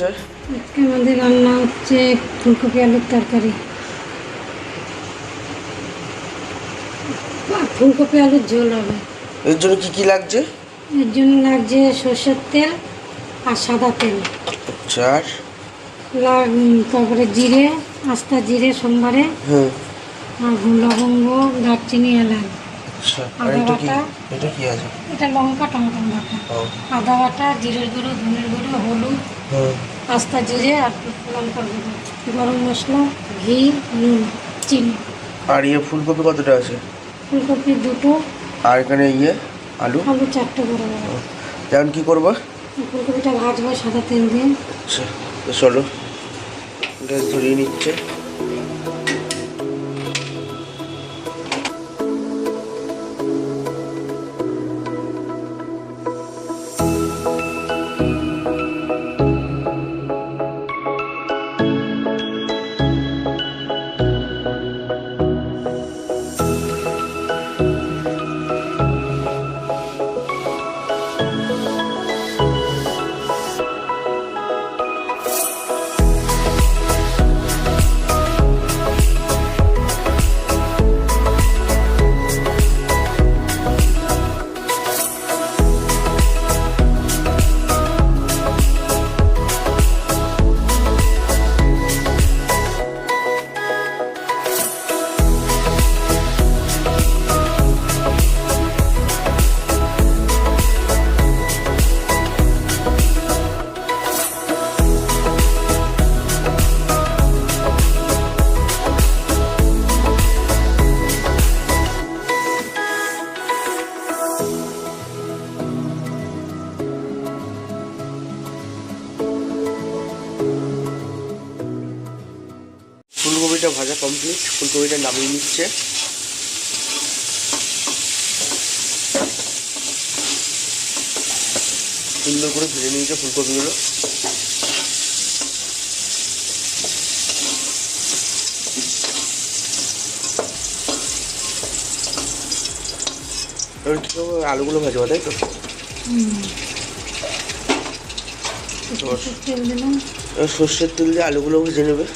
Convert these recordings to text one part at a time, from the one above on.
হচ্ছে? আজকে আমাদের রান্না হচ্ছে ফুলকপি আলুর তরকারি, ফুলকপি আলুর ঝোল হবে। এর জন্য কি কি লাগছে? এর জন্য লাগছে সর্ষের তেল আর সাদা তেল। আচ্ছা। তারপরে জিরে, আস্তা জিরে সোমবারে, আর লবঙ্গ, দারচিনি, এলাচ, আচ্ছা। আর আদা এটা কি? বাটা, এটা কি আছে? এটা লঙ্কা, টমেটো বাটা, আদা বাটা, জিরের গুঁড়ো, ধনের গুঁড়ো, হলুদ, আস্তা জিরে আর লঙ্কার গুঁড়ো, গরম মশলা, ঘি, নুন, চিনি। আর ফুলকপি কতটা আছে? ফুলকপি দুটো। আর এখানে আলু? আলু 4টে করে দেবো। এখন কি করবা? ফুলকপিটা ভাজবো সাদা তেল দিয়ে। আচ্ছা, তো চলো গ্যাস ধরিয়ে নিচ্ছে। ফুলকপিটা ভাজা কমপ্লিট, ফুলকপিটা নামিয়ে নিচ্ছে। সুন্দর করে ভেজে নিয়েছে ফুলকপিগুলো। এবার কি করবো? আলুগুলো ভাজবো, তাই তো? সর্ষের তেল দিয়ে আলুগুলো ভেজে নেবে।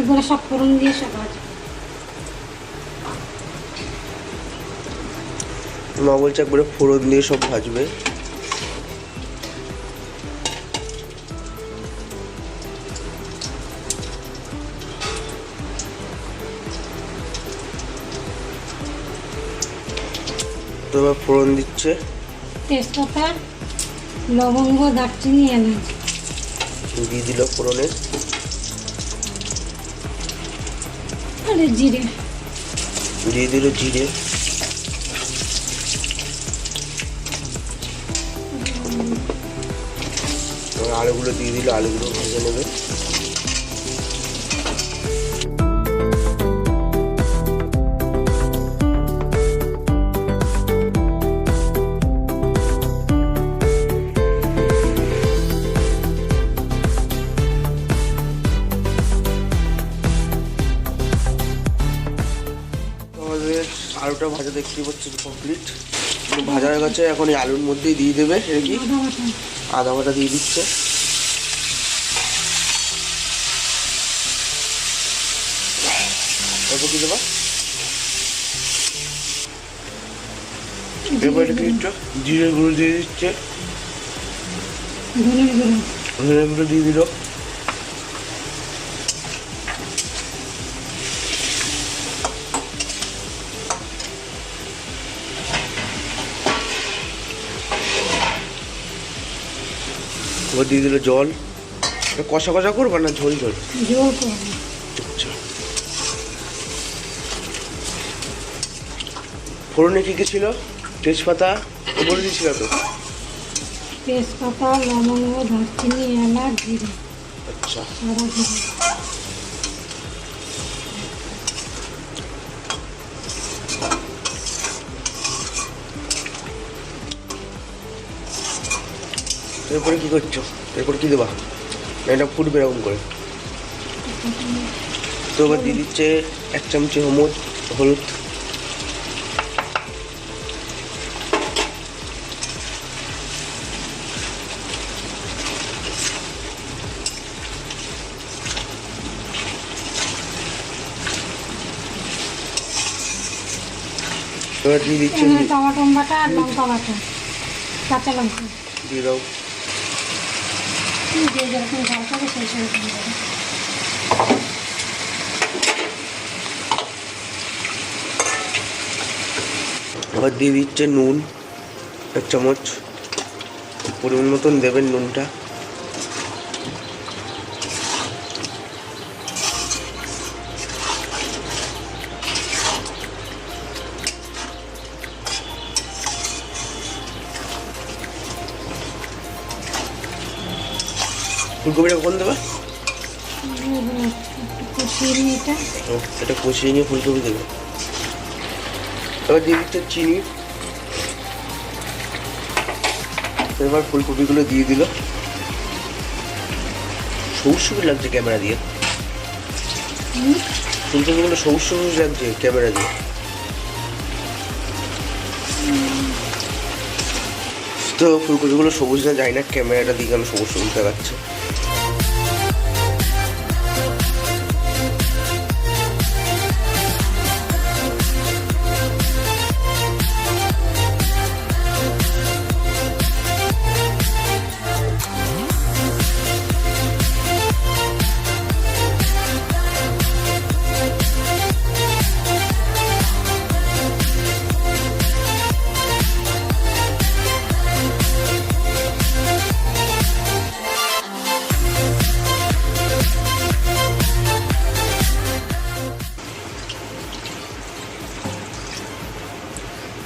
একবারে সব ফোড়ন দিয়ে সব ভাজবো। মা বলছে একবারে ফোড়ন দিয়ে সব ভাজবে। তো এবার ফোড়ন দিচ্ছে তেজপাতা, লবঙ্গ, দারচিনি, এলাচ দিয়ে দিল ফোড়নে। আর জিরে দিয়ে দিল জিরে। আলুগুলো দিয়ে দিল, আলুগুলো ভেজে নেবে। আলুটা ভাজা দেখতে পাচ্ছি কমপ্লিট, ভাজা হয়ে গেছে। এখন এই আলুর মধ্যেই দিয়ে দেবে। এটা কি? আদা বাটা দিয়ে দিচ্ছে। তারপর কি দেবা? এবার এটা কি দিচ্ছে? জিরের গুঁড়ো দিয়ে দিচ্ছে, ধনের গুঁড়ো দিয়ে দিল। এবার দিয়ে দিল জল। কষা কষা করবা না ঝোল ঝোল? ঝোল করবো। আচ্ছা, ফোড়নে কি কি ছিল? তেজপাতা বলে দিয়েছিল তো? তেজপাতা, লবঙ্গ, দারচিনি, এলাচ, জিরে। আচ্ছা, সাদা জিরে। এরপরে কি করছো? এরপর কি দেবা? এটা ফুটবে এরকম করে। তো এবার দিয়ে দিচ্ছে 1 চামচি হলুদ। এবার দিয়ে দিচ্ছি টমেটো বাটা আর লঙ্কা বাটা, কাঁচা লঙ্কা দিয়ে দাও। যে যেরকম ঝাল খাবে সেই সঙ্গে দিয়ে দেবে। আবার দিয়ে দিচ্ছে নুন 1 চামচ, পরিমাণ মতন দেবেন নুনটা। ফুলকপিটা কখন দেবে? কষিয়ে নিয়ে এটা কষিয়ে নিয়ে ফুলকপি দেবে। এবার দিয়ে দিচ্ছে চিনি। এবার ফুলকপিগুলো দিয়ে দিল। সবুজ সবুজ লাগছে ক্যামেরা দিয়ে, ফুলকপিগুলো সবুজ সবুজ লাগছে ক্যামেরা দিয়ে। তো ফুলকপিগুলো সবুজ না যায় না, ক্যামেরাটা দিয়ে কেন সবুজ সবুজ দেখাচ্ছে।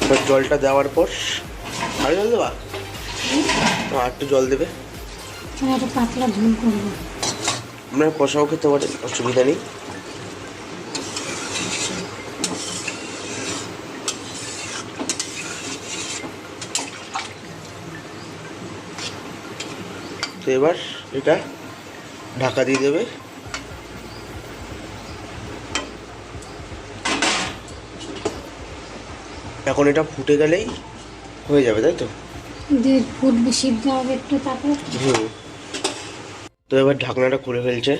এবার জলটা দেওয়ার পর আর জল দেবা, আর একটু জল দেবে। একটা পাতলা ঝোল করবো। আপনারা কষাও খেতে পারেন, অসুবিধা নেই। তো এবার এটা ঢাকা দিয়ে দেবে। এখন এটা ফুটে গেলেই হয়ে যাবে, তাই তো? ফুটবে, সিদ্ধ হবে একটু, তারপর তো এবার ঢাকনাটা খুলে ফেলছে।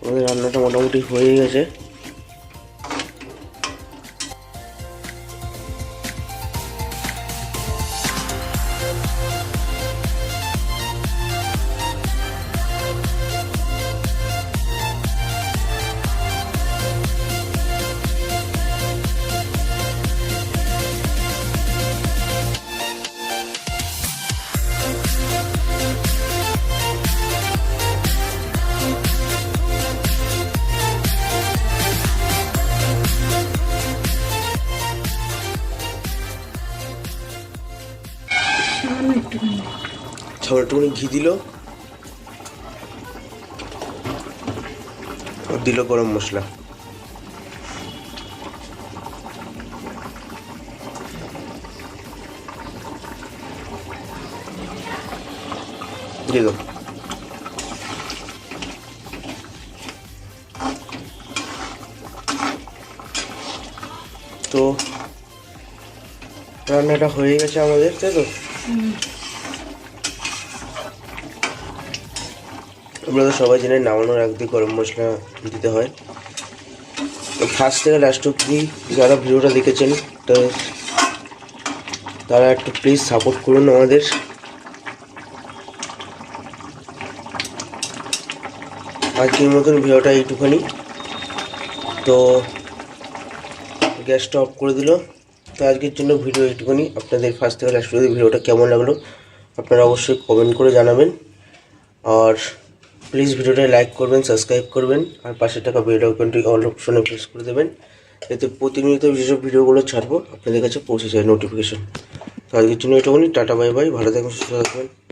আমাদের রান্নাটা মোটামুটি হয়ে গেছে। একটুখানি ঘি দিল, আর দিল গরম মশলা। দিয়ে দাও। তো রান্নাটা হয়ে গেছে আমাদের, তাই তো? আপনারা সবাই জানেন নামানোর আগে দিয়ে গরম মশলা দিতে হয়। তো ফার্স্ট থেকে লাস্ট অব্দি যারা ভিডিওটা দেখেছেন তো তারা একটু প্লিজ সাপোর্ট করুন আমাদের। আজকের মতন ভিডিওটা এইটুখানি। তো গ্যাসটা অফ করে দিল। তো আজকের জন্য ভিডিও এইটুখানি। আপনাদের ফার্স্ট থেকে লাস্ট অব্দি ভিডিওটা কেমন লাগলো আপনারা অবশ্যই কমেন্ট করে জানাবেন। আর প্লিজ ভিডিওটা লাইক করবেন, সাবস্ক্রাইব করবেন, আর পাশে টাকা বেল আইকনটি অল অপশনে প্রেস করে দেবেন, এতে প্রতিনিয়ত যেসব ভিডিওগুলো ছাড়বো আপনাদের কাছে পৌঁছে যায় নোটিফিকেশন। তো আজকের জন্য এটুকুনি। টাটা, বাই বাই, ভালো থাকবেন, সুস্থ থাকবেন।